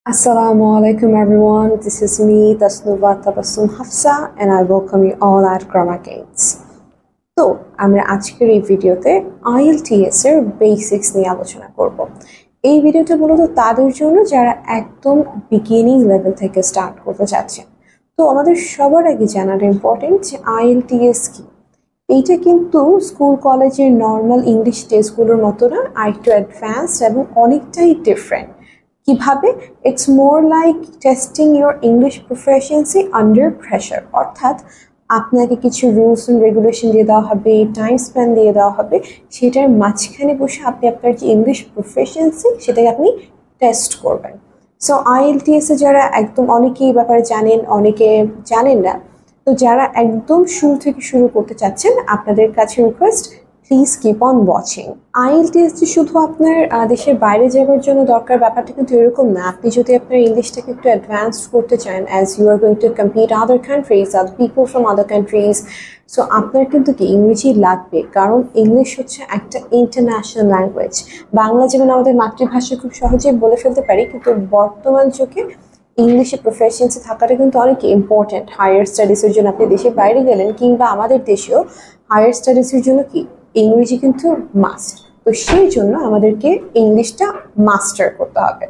Assalamu alaikum everyone. This is me, Tasnuba Tabassum Hafsa, and I welcome you all at Grammar Gains. তো আমরা আজকের এই ভিডিওতে IELTS এর বেসিক্স নিয়ে আলোচনা করব। এই ভিডিওটা মূলত তাদের জন্য যারা একদম বিগিনিং লেভেল থেকে স্টার্ট করতে চাচ্ছেন। তো আমাদের সবার আগে জানাটা ইম্পর্টেন্ট যে IELTS কি। এইটা কিন্তু স্কুল কলেজের নর্মাল ইংলিশ টেস্টগুলোর মতো না, আরেকটু অ্যাডভান্সড এবং অনেকটাই ডিফারেন্ট। কিভাবে? It's more like testing your English proficiency under pressure, অর্থাৎ আপনাকে কিছু রুলস অ্যান্ড রেগুলেশন দিয়ে দেওয়া হবে, টাইম স্প্যান দিয়ে দেওয়া হবে, সেটার মাঝখানে বসে আপনি আপনার যে ইংলিশ প্রফিসিয়েন্সি সেটাকে আপনি টেস্ট করবেন। সো IELTS এ যারা একদম অনেকে এই ব্যাপারে জানেন, অনেকে জানেন না, তো যারা একদম শুরু থেকে শুরু করতে চাচ্ছেন আপনাদের কাছে request, please keep on watching. IELTS যে শুধু আপনার দেশের বাইরে যাওয়ার জন্য দরকার, ব্যাপারটা কিন্তু এরকম না। আপনি যদি আপনার ইংলিশটাকে একটু অ্যাডভান্স করতে চান, as you are going to compete other countries, other people from other countries, so আপনার কিন্তু কি ইংরেজি লাগবে, কারণ ইংলিশ হচ্ছে একটা ইন্টারন্যাশনাল ল্যাঙ্গুয়েজ। বাংলা যেমন আমাদের মাতৃভাষা খুব সহজেই বলে ফেলতে পারি, কিন্তু বর্তমান যুগে ইংলিশে প্রফিসিয়েন্সি থাকাটা কিন্তু অনেক ইম্পর্টেন্ট। হায়ার স্টাডিজের জন্য আপনি দেশের বাইরে গেলেন কিংবা আমাদের দেশেও হায়ার স্টাডিজের জন্য কি ইংরেজি কিন্তু মাস্ট। তো সেই জন্য আমাদেরকে ইংলিশটা মাস্টার করতে হবে।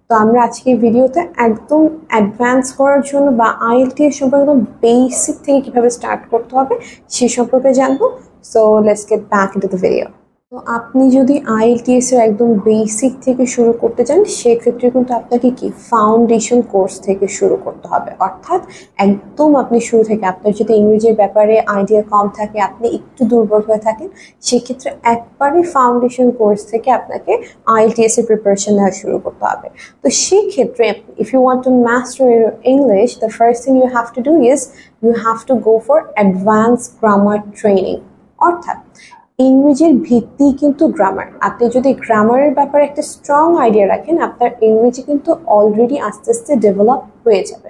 তো আমরা আজকে ভিডিওতে একদম অ্যাডভান্স করার জন্য বা IELTS সম্পর্কে একদম বেসিক থেকে কিভাবে স্টার্ট করতে হবে সে সম্পর্কে জানবো। So let's get back into the video. তো আপনি যদি IELTS এর একদম বেসিক থেকে শুরু করতে চান, সেক্ষেত্রে কিন্তু আপনাকে কি ফাউন্ডেশন কোর্স থেকে শুরু করতে হবে, অর্থাৎ একদম আপনি শুরু থেকে আপনার যদি ইংরেজির ব্যাপারে আইডিয়া কম থাকে, আপনি একটু দুর্বল হয়ে থাকেন, সেক্ষেত্রে একবারে ফাউন্ডেশন কোর্স থেকে আপনাকে IELTS এর প্রিপারেশন নেওয়া শুরু করতে হবে। তো সেই ক্ষেত্রে if you want to master your English, the first thing you have to do is you have to go for advance grammar training. অর্থাৎ ইংরেজির ভিত্তি কিন্তু গ্রামার। আপনি যদি গ্রামারের ব্যাপারে একটা স্ট্রং আইডিয়া রাখেন, আপনার ইংরেজি কিন্তু অলরেডি আস্তে আস্তে ডেভেলপ হয়ে যাবে।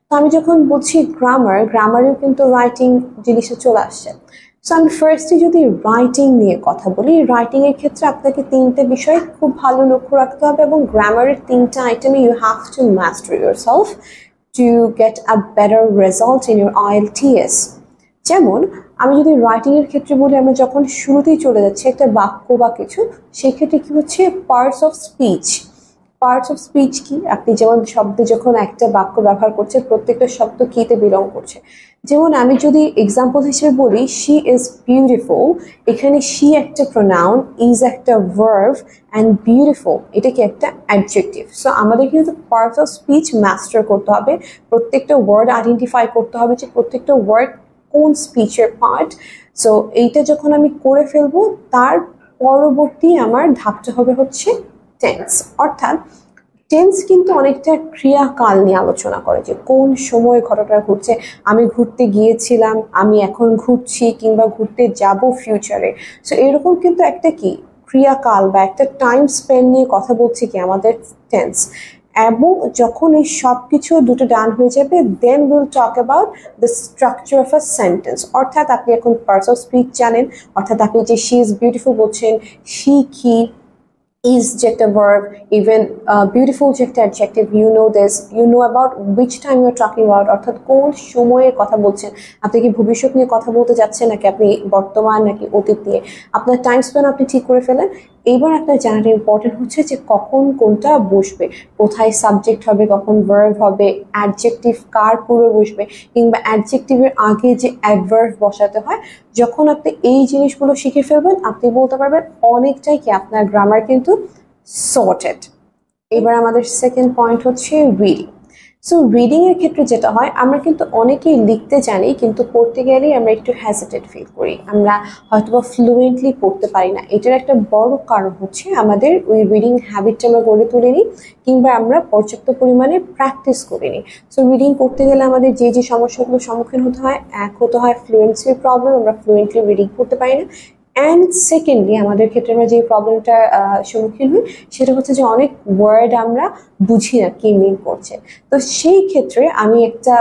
তো আমি যখন বলছি গ্রামারেও কিন্তু রাইটিং জিনিসটা চলে আসছে। সো আমি ফার্স্টে যদি রাইটিং নিয়ে কথা বলি, রাইটিংয়ের ক্ষেত্রে আপনাকে তিনটে বিষয় খুব ভালো লক্ষ্য রাখতে হবে, এবং গ্রামারের তিনটা আইটেমে you have to master yourself to get a better result in your IELTS। যেমন আমি যদি রাইটিংয়ের ক্ষেত্রে বলি, আমরা যখন শুরুতেই চলে যাচ্ছি একটা বাক্য বা কিছু, সেক্ষেত্রে কি হচ্ছে parts of speech. Parts of speech কি? আপনি যেমন শব্দে যখন একটা বাক্য ব্যবহার করছে, প্রত্যেকটা শব্দ কিতে বিলং করছে। যেমন আমি যদি এক্সাম্পল হিসেবে বলি শি ইজ বিউটিফুল, এখানে শি একটা প্রোনাউন, ইজ একটা ভার্ব, অ্যান্ড বিউটিফুল এটা কি একটা অ্যাডজেক্টিভ। সো আমাদের কিন্তু পার্টস অফ স্পিচ মাস্টার করতে হবে, প্রত্যেকটা ওয়ার্ড আইডেন্টিফাই করতে হবে যে প্রত্যেকটা ওয়ার্ড কোন স্পিচের পার্ট। সো এইটা যখন আমি করে ফেলবো, তার পরবর্তী আমার ধাপটা হবে হচ্ছে টেন্স। অর্থাৎ টেন্স কিন্তু অনেকটা ক্রিয়াকাল নিয়ে আলোচনা করে, যে কোন সময় ঘটনা ঘটছে। আমি ঘুরতে গিয়েছিলাম, আমি এখন ঘুরছি, কিংবা ঘুরতে যাব ফিউচারে। সো এরকম কিন্তু একটা কি ক্রিয়াকাল বা একটা টাইম স্পেন্ড নিয়ে কথা বলছি কি আমাদের টেন্স। এবং যখন এই সব কিছু দুটো ডান হয়ে যাবে, then will talk about the structure of a sentence. অর্থাৎ আপনি এখন পার্টস অফ স্পিচ জানেন, অর্থাৎ আপনি যে শি ইজ বিউটিফুল বলছেন, শি কি, is যে একটা verb, even beautiful যে একটা adjective, you know this, you know about which time you're talking about, অর্থাৎ কোন সময়ের কথা বলছেন। আপনি কি ভবিষ্যৎ নিয়ে কথা বলতে যাচ্ছেন, নাকি আপনি বর্তমান, নাকি অতীত নিয়ে। আপনার টাইম স্প্যান আপনি ঠিক করে ফেলেন। এইবার আপনার জানাটা ইম্পর্টেন্ট হচ্ছে যে কখন কোনটা বসবে, কোথায় সাবজেক্ট হবে, কখন ভার্ব হবে, অ্যাডজেক্টিভ কার পূর্বে বসবে, কিংবা অ্যাডজেক্টিভের আগে যে অ্যাডভার্ব বসাতে হয়। যখন আপনি এই জিনিসগুলো শিখে ফেলবেন, আপনি বলতে পারবেন অনেকটাই কি আপনার গ্রামার কিন্তু সর্টেড। এবার আমাদের সেকেন্ড পয়েন্ট হচ্ছে রিডিং। সো রিডিং এর ক্ষেত্রে যেটা হয়, আমরা কিন্তু অনেকেই লিখতে জানি, কিন্তু পড়তে গেলেই আমরা একটু হ্যাজিটেট ফিল করি, আমরা হয়তোবা ফ্লুয়েন্টলি পড়তে পারি না। এটার একটা বড় কারণ হচ্ছে আমাদের ওই রিডিং হ্যাবিটটা আমরা গড়ে তুলিনি, কিংবা আমরা পর্যাপ্ত পরিমাণে প্র্যাকটিস করিনি। সো রিডিং করতে গেলে আমাদের যে যে সমস্যাগুলোর সম্মুখীন হতে হয়, এক হতে হয় ফ্লুয়েন্সির প্রবলেম, আমরা ফ্লুয়েন্টলি রিডিং করতে পারি না। অ্যান্ড সেকেন্ডলি আমাদের ক্ষেত্রে আমরা যে প্রবলেমটার সম্মুখীন হই সেটা হচ্ছে যে অনেক ওয়ার্ড আমরা বুঝি না কি মিন করছে। তো সেই ক্ষেত্রে আমি একটা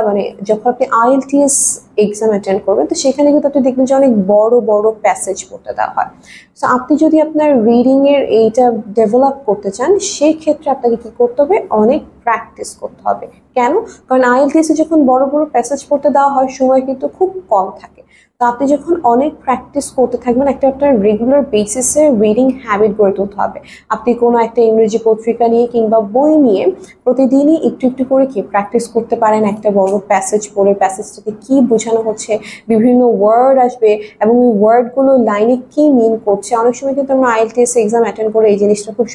যখন আপনি IELTS এক্সাম অ্যাটেন্ড করবেন তো সেখানে কিন্তু আপনি দেখবেন যে অনেক বড় বড় প্যাসেজ পড়তে দেওয়া হয়। সো আপনি যদি আপনার রিডিংয়ের এইটা ডেভেলপ করতে চান সেই ক্ষেত্রে আপনাকে কি করতে হবে, অনেক প্র্যাকটিস করতে হবে। কেন? কারণ IELTS এ যখন বড় বড় প্যাসেজ পড়তে দেওয়া হয় সময় কিন্তু খুব কম থাকে। তো আপনি যখন অনেক প্র্যাকটিস করতে থাকবেন একটা আপনার রেগুলার বেসিসে রিডিং হ্যাবিট গড়ে তুলতে হবে। আপনি কোনো একটা ইংরেজি পত্রিকা নিয়ে কিংবা বই নিয়ে প্রতিদিনই একটু একটু করে কি প্র্যাকটিস করতে পারেন। একটা বড় প্যাসেজ পড়ে প্যাসেজটাতে কি বোঝানো হচ্ছে, বিভিন্ন ওয়ার্ড আসবে এবং ওই ওয়ার্ডগুলো লাইনে কি মিন করছে। অনেক সময় কিন্তু আমরা IELTS এক্সাম অ্যাটেন্ড করে এই জিনিসটা খুব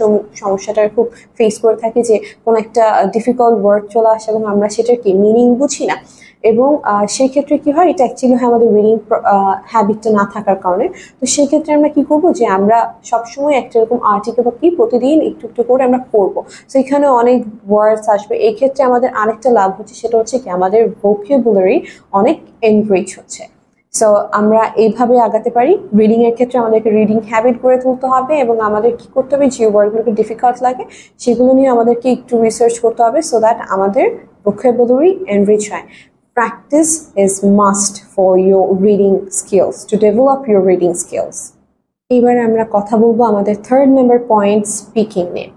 সমস্যাটা খুব ফেস করে থাকি যে কোনো একটা ডিফিকাল্ট ওয়ার্ড চলে আসে এবং আমরা সেটার কি মিনিং বুঝি না। এবং সেই ক্ষেত্রে কি হয়, এটা অ্যাকচুয়ালি হয় আমাদের রিডিং হ্যাবিটটা না থাকার কারণে। তো সেই ক্ষেত্রে আমরা কি করব যে আমরা সবসময় একটা এরকম আর্টিকেল বা কি প্রতিদিন একটু একটু করে আমরা পড়বো। তো এখানে অনেক ওয়ার্ডস আসবে। এই ক্ষেত্রে আমাদের আরেকটা লাভ হচ্ছে, সেটা হচ্ছে কি আমাদের ভোকাবুলারি অনেক এনরিচ হচ্ছে। সো আমরা এইভাবে আগাতে পারি। রিডিং এর ক্ষেত্রে আমাদেরকে রিডিং হ্যাবিট গড়ে তুলতে হবে এবং আমাদের কি করতে হবে, যে ওয়ার্ডগুলোকে ডিফিকাল্ট লাগে সেগুলো নিয়ে আমাদেরকে একটু রিসার্চ করতে হবে সো দ্যাট আমাদের ভোকাবুলারি এনরিচ হয়। Practice is must for your reading skills, to develop your reading skills. এবার আমরা কথা বলবো আমাদের থার্ড নাম্বার পয়েন্ট, স্পিকিং নিয়ে।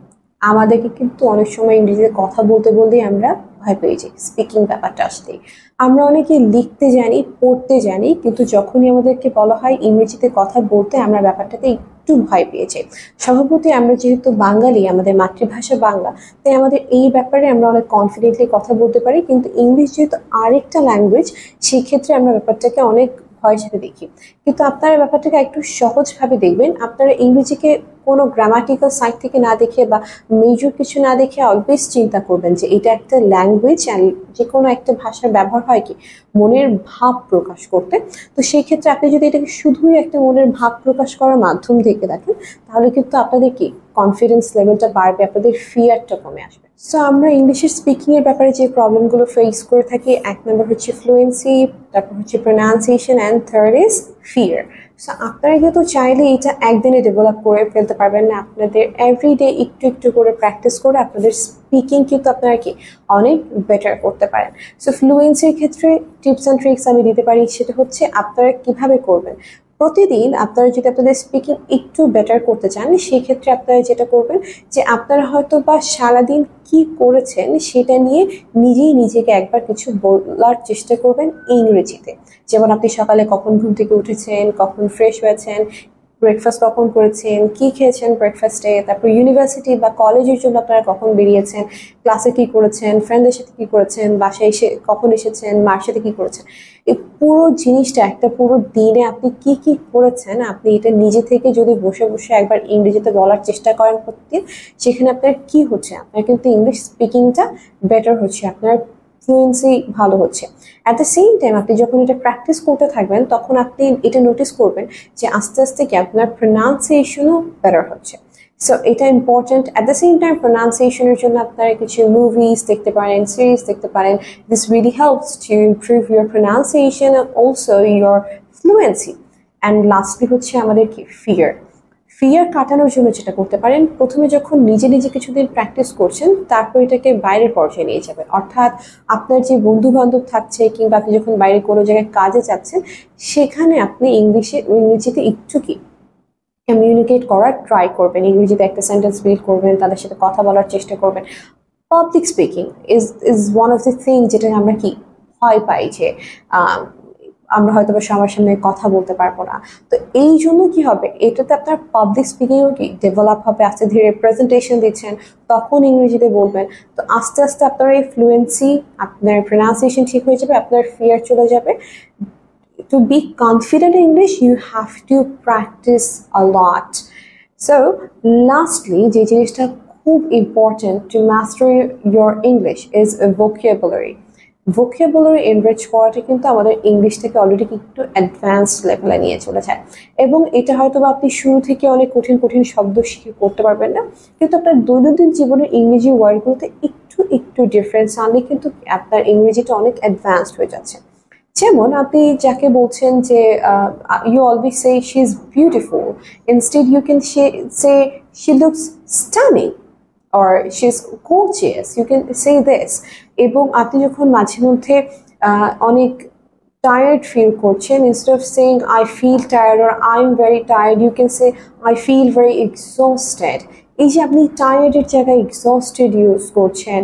আমাদেরকে কিন্তু অনেক সময় ইংরেজিতে কথা বলতে বলতেই আমরা ভয় পেয়ে যাই স্পিকিং ব্যাপারটা আসতেই। আমরা অনেকে লিখতে জানি, পড়তে জানি, কিন্তু যখনই আমাদেরকে বলা হয় ইংরেজিতে কথা বলতে আমরা ব্যাপারটাতে একটু ভয় পেয়ে যাই। স্বভাবতই আমরা যেহেতু বাঙালি, আমাদের মাতৃভাষা বাংলা, তাই আমাদের এই ব্যাপারে আমরা অনেক কনফিডেন্টলি কথা বলতে পারি। কিন্তু ইংলিশ যেহেতু আরেকটা ল্যাঙ্গুয়েজ, সেই ক্ষেত্রে আমরা ব্যাপারটাকে অনেক ভয়ের সাথে দেখি। কিন্তু আপনারা ব্যাপারটাকে একটু সহজভাবে দেখবেন। আপনারা ইংরেজিকে কোনো গ্রামাটিক্যাল সাইড থেকে না দেখে বা মেজর কিছু না দেখে অলওয়েজ চিন্তা করবেন যে এটা একটা ল্যাঙ্গুয়েজ, আর যে কোনো একটা ভাষার ব্যবহার হয় কি মনের ভাব প্রকাশ করতে। তো সেই ক্ষেত্রে আপনি যদি এটাকে শুধুই একটা মনের ভাব প্রকাশ করার মাধ্যম থেকে দেখেন তাহলে কিন্তু আপনাদের কি কনফিডেন্স লেভেলটা বাড়বে, আপনাদের ফিয়ারটা কমে আসবে। সো আমরা ইংলিশের স্পিকিংয়ের ব্যাপারে যে প্রবলেমগুলো ফেস করে থাকি, এক নম্বর হচ্ছে ফ্লুয়েন্সি, তারপর হচ্ছে pronunciation, and third is fear. So আপনারা কিন্তু চাইলে এটা একদিনে ডেভেলপ করে ফেলতে পারবেন না। আপনাদের এভরিডে একটু একটু করে প্র্যাকটিস করে আপনাদের স্পিকিং কিন্তু আপনারা কি অনেক বেটার করতে পারেন। সো ফ্লুয়েন্সির ক্ষেত্রে টিপস অ্যান্ড ট্রিক্স আমি দিতে পারি, সেটা হচ্ছে আপনারা কিভাবে করবেন। প্রতিদিন আপনারা যদি আপনাদের স্পিকিং একটু বেটার করতে চান সেই ক্ষেত্রে আপনারা যেটা করবেন যে আপনারা হয়তো বা সারাদিন কি করেছেন সেটা নিয়ে নিজেই নিজেকে একবার কিছু বলার চেষ্টা করবেন ইংরেজিতে। যেমন আপনি সকালে কখন ঘুম থেকে উঠেছেন, কখন ফ্রেশ হয়েছেন, ব্রেকফাস্ট কখন করেছেন, কি খেয়েছেন ব্রেকফাস্টে, তারপর ইউনিভার্সিটি বা কলেজের জন্য আপনারা কখন বেরিয়েছেন, ক্লাসে কি করেছেন, ফ্রেন্ডদের সাথে কি করেছেন, বাসায় এসে কখন এসেছেন, মার সাথে কি করেছেন। এই পুরো জিনিসটা একটা পুরো দিনে আপনি কি কি করেছেন আপনি এটা নিজে থেকে যদি বসে বসে একবার ইংরেজিতে বলার চেষ্টা করেন প্রতিদিন, সেখানে আপনার কি হচ্ছে, আপনার কিন্তু ইংলিশ স্পিকিংটা বেটার হচ্ছে, আপনার ফ্লুয়েন্সি ভালো হচ্ছে। অ্যাট দ্য সেম টাইম আপনি যখন এটা প্র্যাকটিস করতে থাকবেন তখন আপনি এটা নোটিস করবেন যে আস্তে আস্তে কি আপনার প্রোনাউন্সিয়েশনও বেটার হচ্ছে। সো এটা important. At the same time প্রোনাউন্সিয়েশনের জন্য আপনারা কিছু মুভিজ দেখতে পারেন, সিরিজ দেখতে পারেন। This really helps to improve your pronunciation and also your fluency. And lastly হচ্ছে আমাদের কি ফিয়ার। ফিয়ার কাটানোর জন্য যেটা করতে পারেন, প্রথমে যখন নিজে নিজে কিছুদিন প্র্যাকটিস করছেন তারপর এটাকে বাইরের পর্যায়ে নিয়ে যাবেন। অর্থাৎ আপনার যে বন্ধু বান্ধব থাকছে কিংবা আপনি যখন বাইরে কোনো জায়গায় কাজে যাচ্ছেন সেখানে আপনি ইংরেজিতে একটু কি কমিউনিকেট করার ট্রাই করবেন, ইংরেজিতে একটা সেন্টেন্স বিল্ড করবেন, তাদের সাথে কথা বলার চেষ্টা করবেন। Public speaking is one of the thing যেটা আমরা কি ভয় পাই যে আমরা হয়তো বা সবার সামনে কথা বলতে পারবো না। তো এই জন্য কি হবে, এটাতে আপনার পাবলিক স্পিকিংও কি ডেভেলপ হবে। আস্তে ধীরে প্রেজেন্টেশন দিচ্ছেন তখন ইংরেজিতে বলবেন। তো আস্তে আস্তে আপনার এই ফ্লুয়েন্সি, আপনার প্রোনাউন্সিয়েশন ঠিক হয়ে যাবে, আপনার ফিয়ার চলে যাবে। To be confident in English, you have to practice a lot. So, lastly, যে জিনিসটা খুব important to master your English is a vocabulary. Vocabulary enrich করাটা কিন্তু আমাদের ইংলিশটাকে অলরেডি একটু অ্যাডভান্সড লেভেলে নিয়ে চলে যায়। এবং এটা হয়তো বা আপনি শুরু থেকে অনেক কঠিন কঠিন শব্দ শিখে করতে পারবেন না, কিন্তু আপনার দৈনন্দিন জীবনের ইংরেজি ওয়ার্ডগুলোতে একটু একটু ডিফারেন্স আনলে কিন্তু আপনার ইংরেজিটা অনেক অ্যাডভান্সড হয়ে যাচ্ছে। যেমন আপনি যাকে বলছেন যে you always say she is beautiful, instead you can say she looks stunning or she's gorgeous, you can say this. এবং আপনি যখন মাঝে মধ্যে অনেক tired feel করছেন, instead of saying I feel tired or I'm very tired, you can say I feel very exhausted. এই যে আপনি tired এর জায়গায় exhausted ইউজ করছেন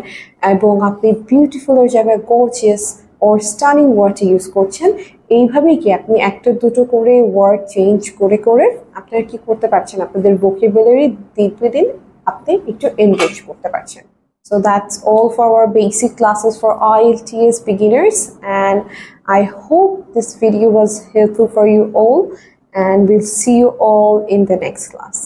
এবং আপনি beautiful এর জায়গায় gorgeous or stunning word use করছেন, এইভাবেই কি আপনি একটা দুটো করে ওয়ার্ড চেঞ্জ করে করে আপনারা কি করতে পারছেন, আপনাদের ভোকাবুলারি দিন টু দিন আপনি একটু এনরিচ করতে পারছেন. So that's all for our basic classes for IELTS beginners, and I hope this video was helpful for you all, and we'll see you all in the next class.